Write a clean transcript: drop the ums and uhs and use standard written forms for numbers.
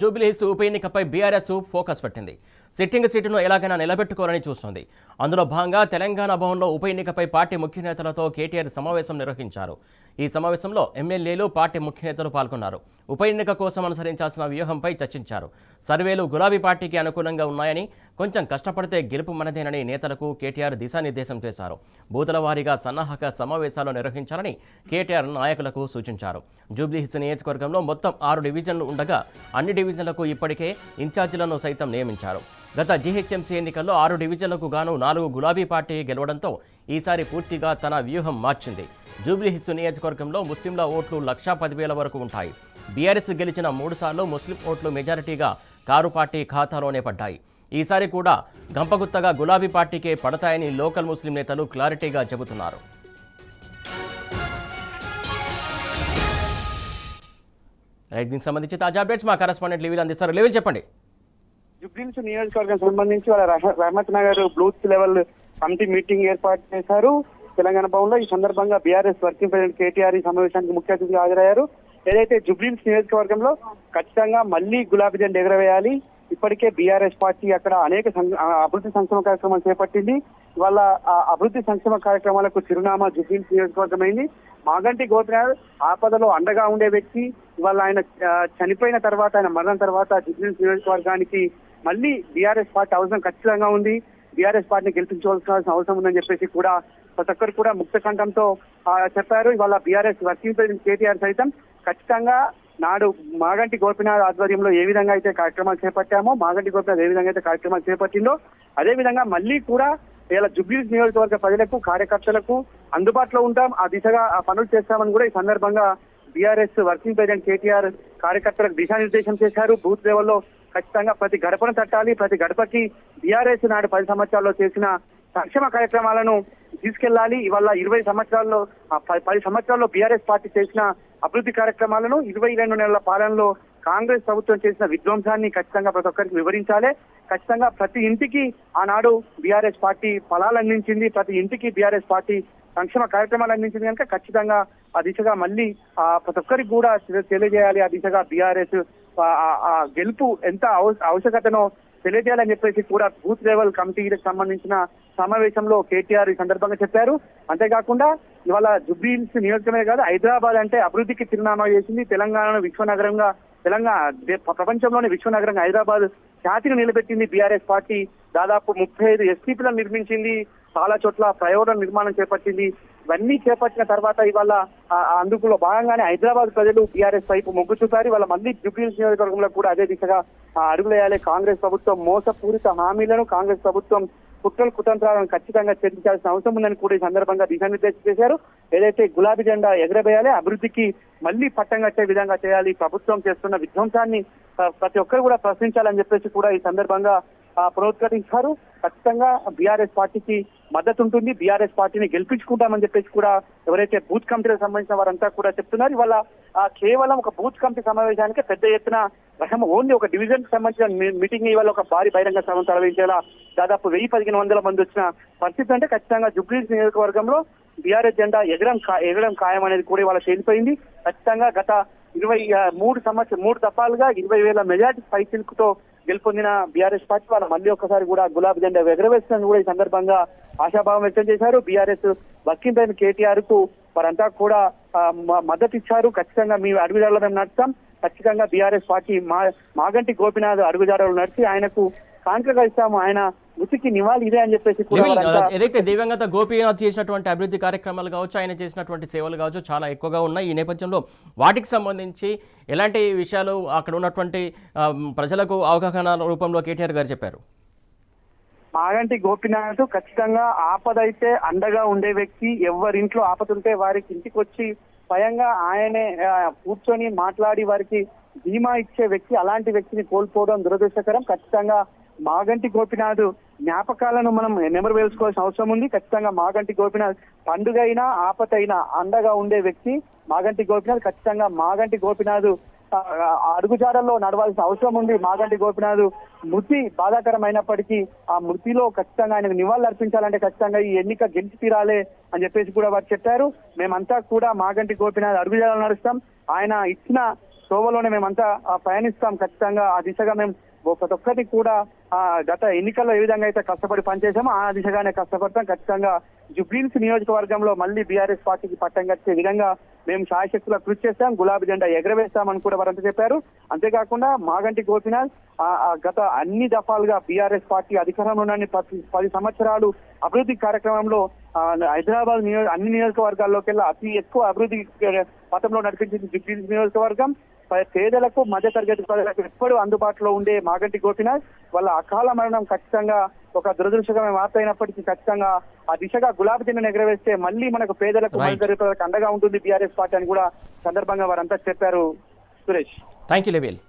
జూబ్లీహిల్స్ ఉప ఎన్నికపై BRS focus పెట్టింది. Sitting సీటును ఎలాగైనా నిలబెట్టుకోవాలని చూస్తోంది. అందులో భాగంగా తెలంగాణ భవన్లో ఉప ఎన్నికపై పార్టీ ముఖ్య నేతలతో కేటీఆర్ సమావేశం నిర్వహించారు. ఈ సమావేశంలో ఎమ్మెల్యేలు, పార్టీ ముఖ్య నేతలు పాల్గొన్నారు. ఉప ఎన్నిక కోసం అనుసరించాల్సిన వ్యూహంపై చర్చించారు. సర్వేలు గులాబీ పార్టీకి అనుకూలంగా ఉన్నాయని, కొంచెం కష్టపడితే గెలుపు మనదేనని నేతలకు కేటీఆర్ దిశానిర్దేశం చేశారు. బూతుల వారీగా సన్నాహక సమావేశాలు నిర్వహించాలని కేటీఆర్ నాయకులకు సూచించారు. జూబ్లీహిల్స్ నియోజకవర్గంలో మొత్తం 6 డివిజన్లు ఉండగా అన్ని డివిజన్లకు ఇప్పటికే ఇన్ఛార్జీలను సైతం నియమించారు. గత జీహెచ్ఎంసీ ఎన్నికల్లో 6 డివిజన్లకు గాను 4 గులాబీ పార్టీ గెలవడంతో ఈసారి పూర్తిగా తన వ్యూహం మార్చింది. జూబ్లీహిల్స్ నియోజకవర్గంలో ముస్లింల ఓట్లు 1,10,000 వరకు ఉంటాయి. బీఆర్ఎస్ గెలిచిన 3 సార్లు ముస్లిం ఓట్లు మెజారిటీగా కారు పార్టీ ఖాతాలోనే పడ్డాయి. ఈసారి కూడా గంపగుత్తగా గులాబీ పార్టీకే పడతాయని లోకల్ ముస్లిం నేతలు క్లారిటీగా చెబుతున్నారు. దీనికి సంబంధించి తాజా అప్డేట్స్ మా కరెస్పాండెంట్ లివిల్ అందిస్తారు. లివిల్ చెప్పండి. జూబ్లీహిల్స్ నియోజకవర్గం సంబంధించి వాళ్ళ Rahmat Nagar booth level committee meeting ఏర్పాటు చేశారు తెలంగాణ భవన్ లో. ఈ సందర్భంగా బీఆర్ఎస్ వర్కింగ్ ప్రెసిడెంట్ కేటీఆర్ ఈ సమావేశానికి ముఖ్య అతిథిగా హాజరయ్యారు. ఏదైతే జూబ్లీహిల్స్ నియోజకవర్గంలో ఖచ్చితంగా మళ్లీ గులాబీ జెండా ఎగరవేయాలి. ఇప్పటికే బీఆర్ఎస్ పార్టీ అక్కడ అనేక అభివృద్ధి సంక్షేమ కార్యక్రమాలు చేపట్టింది. వాళ్ళ అభివృద్ధి సంక్షేమ కార్యక్రమాలకు చిరునామా జూబ్లీహిల్స్ నియోజకవర్గం అయింది. మాగంటి గోపినాథ్ ఆపదలో అండగా ఉండే వ్యక్తి. ఇవాళ ఆయన చనిపోయిన తర్వాత, ఆయన మరణం తర్వాత జూబ్లీహిల్స్ నియోజకవర్గానికి మళ్ళీ బీఆర్ఎస్ పార్టీ అవసరం ఖచ్చితంగా ఉంది. బీఆర్ఎస్ పార్టీని గెలిపించవలసిన అవసరం ఉందని చెప్పేసి కూడా ప్రతి ఒక్కరు కూడా ముక్త కంఠంతో చెప్పారు. ఇవాళ బీఆర్ఎస్ వర్కింగ్ ప్రెసిడెంట్ కేటీఆర్ సైతం ఖచ్చితంగా నాడు మాగంటి గోపినాథ్ ఆధ్వర్యంలో ఏ విధంగా అయితే కార్యక్రమాలు చేపట్టామో, మాగంటి గోపినాథ్ ఏ విధంగా అయితే కార్యక్రమాలు చేపట్టిందో అదే విధంగా మళ్ళీ కూడా ఇలా జూబ్లీహిల్స్ నియోజకవర్గ ప్రజలకు, కార్యకర్తలకు అందుబాటులో ఉంటాం, ఆ దిశగా పనులు చేస్తామని కూడా ఈ సందర్భంగా బీఆర్ఎస్ వర్కింగ్ ప్రెసిడెంట్ కేటీఆర్ కార్యకర్తలకు దిశానిర్దేశం చేశారు. బూత్ లెవెల్లో ఖచ్చితంగా ప్రతి గడపను తట్టాలి, ప్రతి గడపకి బీఆర్ఎస్ నాడు 10 సంవత్సరాల్లో చేసిన సంక్షేమ కార్యక్రమాలను తీసుకెళ్లాలి. ఇవాళ 20 సంవత్సరాల్లో 10 సంవత్సరాల్లో బీఆర్ఎస్ పార్టీ చేసిన అభివృద్ధి కార్యక్రమాలను 22 నెలల పాలనలో కాంగ్రెస్ ప్రభుత్వం చేసిన విధ్వంసాన్ని ఖచ్చితంగా ప్రతి ఒక్కరికి వివరించాలి. ఖచ్చితంగా ప్రతి ఇంటికి ఆనాడు బీఆర్ఎస్ పార్టీ ఫలాలు అందించింది, ప్రతి ఇంటికి బీఆర్ఎస్ పార్టీ సంక్షేమ కార్యక్రమాలు అందించింది కనుక ఖచ్చితంగా ఆ దిశగా మళ్ళీ ప్రతి ఒక్కరికి కూడా తెలియజేయాలి. ఆ దిశగా బీఆర్ఎస్ గెలుపు ఎంత ఆవశ్యకతనో తెలియజేయాలని చెప్పేసి కూడా బూత్ లెవెల్ కమిటీకి సంబంధించిన సమావేశంలో కేటీఆర్ ఈ సందర్భంగా చెప్పారు. అంతేకాకుండా ఇవాళ జూబ్లీహిల్స్ నియోజకమే కాదు, హైదరాబాద్ అంటే అభివృద్ధికి చిరునామా చేసింది. తెలంగాణను విశ్వనగరంగా, ప్రపంచంలోనే విశ్వనగరంగా హైదరాబాద్ ఖ్యాతిని నిలబెట్టింది బీఆర్ఎస్ పార్టీ. దాదాపు 35 ఎస్టీపీలను నిర్మించింది, చాలా చోట్ల ఫ్లైఓవర్ల నిర్మాణం చేపట్టింది. ఇవన్నీ చేపట్టిన తర్వాత ఇవాళ అందుకులో భాగంగానే హైదరాబాద్ ప్రజలు బీఆర్ఎస్ వైపు మొగ్గు చూపారు. ఇవాళ మళ్ళీ జూబ్లీహిల్స్ నియోజకవర్గంలో కూడా అదే దిశగా అడుగులేయాలి. కాంగ్రెస్ ప్రభుత్వం మోసపూరిత హామీలను, కాంగ్రెస్ ప్రభుత్వం కుట్రలు కుతంత్రాలను ఖచ్చితంగా చర్చించాల్సిన అవసరం ఉందని కూడా ఈ సందర్భంగా దిశానిర్దేశం చేశారు. ఏదైతే గులాబీ జెండా ఎగరవేయాలి, అభివృద్ధికి మళ్లీ పట్టం కట్టే విధంగా చేయాలి, ప్రభుత్వం చేస్తున్న విధ్వంసాన్ని ప్రతి ఒక్కరు కూడా ప్రశ్నించాలని చెప్పేసి కూడా ఈ సందర్భంగా పునరుద్ఘాటించారు. ఖచ్చితంగా బీఆర్ఎస్ పార్టీకి మద్దతు ఉంటుంది, బీఆర్ఎస్ పార్టీని గెలిపించుకుంటామని చెప్పేసి కూడా ఎవరైతే బూత్ కమిటీలకు సంబంధించిన వారంతా కూడా చెప్తున్నారు. ఇవాళ కేవలం ఒక బూత్ కమిటీ సమావేశానికి పెద్ద ఎత్తున ఓన్లీ ఒక డివిజన్ కి సంబంధించిన మీటింగ్ ఇవాళ ఒక భారీ బహిరంగ సభ తరలించేలా దాదాపు 1000-1500 మంది వచ్చిన పరిస్థితి అంటే ఖచ్చితంగా జూబ్లీహిల్స్ నియోజకవర్గంలో బీఆర్ఎస్ జెండా ఎగరడం ఖాయం అనేది కూడా ఇవాళ తేలిపోయింది. ఖచ్చితంగా గత 3 దఫాలుగా 20,000 మెజార్టీ పైచిలుకుతో గెలుపొందిన బీఆర్ఎస్ పార్టీ వాళ్ళ మళ్ళీ ఒక్కసారి కూడా గులాబీ జెండా ఎగరవేస్తుందని కూడా ఈ సందర్భంగా ఆశాభావం వ్యక్తం చేశారు. బీఆర్ఎస్ వర్కింగ్ ప్రెసిడెంట్ కేటీఆర్ కు వారంతా కూడా మద్దతు ఇచ్చారు. ఖచ్చితంగా మీ అడుగుజాడలో మేము నడుస్తాం, ఖచ్చితంగా బీఆర్ఎస్ పార్టీ మాగంటి గోపినాథ్ అడుగుజాడలు నడిచి ఆయనకు కానుకగా ఇస్తాము, ఆయన మృతికి నివాళి ఇదే అని చెప్పేసి ఏదైతే దివంగత గోపీనాథ్ చేసినటువంటి అభివృద్ధి కార్యక్రమాలు కావచ్చు, ఆయన చేసినటువంటి సేవలు కావచ్చు చాలా ఎక్కువగా ఉన్నాయి. ఈ నేపథ్యంలో వాటికి సంబంధించి ఎలాంటి విషయాలు అక్కడ ఉన్నటువంటి ప్రజలకు అవగాహన రూపంలో కేటీఆర్ గారు చెప్పారు? మాగంటి గోపీనాథ్ ఖచ్చితంగా ఆపదైతే అండగా ఉండే వ్యక్తి. ఎవరింట్లో ఆపదుంటే వారికి ఇంటికి వచ్చి స్వయంగా ఆయనే కూర్చొని మాట్లాడి వారికి ధీమా ఇచ్చే వ్యక్తి. అలాంటి వ్యక్తిని కోల్పోవడం దురదృష్టకరం. ఖచ్చితంగా మాగంటి గోపీనాథ్ జ్ఞాపకాలను మనం నెమరు వేసుకోవాల్సిన అవసరం ఉంది. ఖచ్చితంగా మాగంటి గోపీనాథ్ పండుగ అయినా ఆపదైనా అండగా ఉండే వ్యక్తి మాగంటి గోపీనాథ్. ఖచ్చితంగా మాగంటి గోపీనాథ్ అడుగుజాడల్లో నడవాల్సిన అవసరం ఉంది. మాగంటి గోపీనాథ్ మృతి బాధాకరమైనప్పటికీ ఆ మృతిలో ఖచ్చితంగా ఆయనకు నివాళులు అర్పించాలంటే ఖచ్చితంగా ఈ ఎన్నిక గెలిచి తీరాలే అని చెప్పేసి కూడా వారు చెప్పారు. మేమంతా కూడా మాగంటి గోపీనాథ్ అడుగుజాడలు నడుస్తాం. ఆయన ఇచ్చిన త్రోవలోనే మేమంతా పయనిస్తాం. ఖచ్చితంగా ఆ దిశగా మేము ప్రతి ఒక్కటి కూడా గత ఎన్నికల్లో ఏ విధంగా అయితే కష్టపడి పనిచేసామో ఆ దిశగానే కష్టపడతాం. ఖచ్చితంగా జుబ్లీహిల్స్ నియోజకవర్గంలో మళ్ళీ బీఆర్ఎస్ పార్టీకి పట్టం కట్టే విధంగా మేము శాయశక్తులా కృషి చేస్తాం, గులాబీ జెండా ఎగరవేస్తామని కూడా వారంతా చెప్పారు. అంతేకాకుండా మాగంటి గోపీనాథ్ గత అన్ని దఫాలుగా బీఆర్ఎస్ పార్టీ అధికారంలో ఉన్న 10 సంవత్సరాలు అభివృద్ధి కార్యక్రమంలో హైదరాబాద్ అన్ని నియోజకవర్గాల్లోకెల్లా అతి ఎక్కువ అభివృద్ధి పథంలో నడిపించింది జుబ్లీహిల్స్ నియోజకవర్గం. పేదలకు మధ్యతరగతి ప్రజలకు ఎప్పుడు అందుబాటులో ఉండే మాగంటి గోపీనాథ్ వాళ్ళ అకాల మరణం ఖచ్చితంగా ఒక దురదృష్టకరమైన వార్త అయినప్పటికీ ఖచ్చితంగా ఆ దిశగా గులాబీ జెండాను ఎగరవేస్తే మళ్ళీ మనకు పేదలకు మధ్యతరగతి ప్రజలకు అండగా ఉంటుంది బీఆర్ఎస్ పార్టీ అని కూడా సందర్భంగా వారంతా చెప్పారు. Suresh, thank you level.